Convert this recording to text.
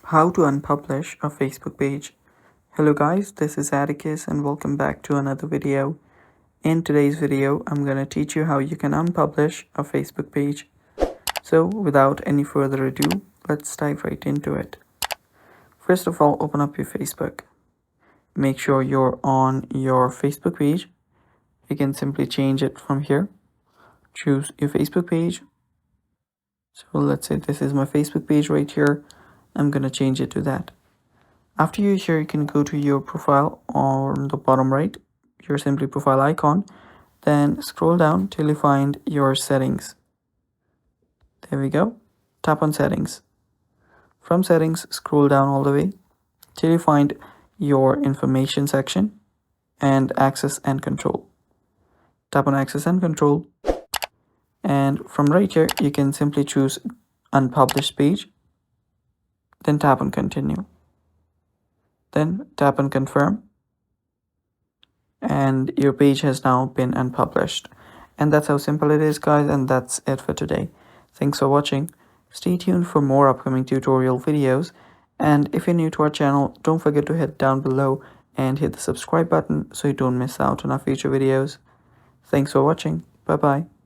How to unpublish a Facebook page. Hello guys, this is Atticus and welcome back to another video. In today's video, I'm going to teach you how you can unpublish a Facebook page. So without any further ado, let's dive right into it. First of all, open up your Facebook. Make sure you're on your Facebook page. You can simply change it from here. Choose your Facebook page. So let's say this is my Facebook page right here. I'm going to change it to that. After you're here, you can go to your profile on the bottom right, your simply profile icon. Then scroll down till you find your settings. There we go. Tap on settings. From settings, scroll down all the way till you find your information section and access and control. Tap on access and control. And from right here, you can simply choose unpublished page. Then tap on continue. Then tap on confirm. And your page has now been unpublished. And that's how simple it is, guys. And that's it for today. Thanks for watching. Stay tuned for more upcoming tutorial videos. And if you're new to our channel, don't forget to hit down below and hit the subscribe button so you don't miss out on our future videos. Thanks for watching. Bye bye.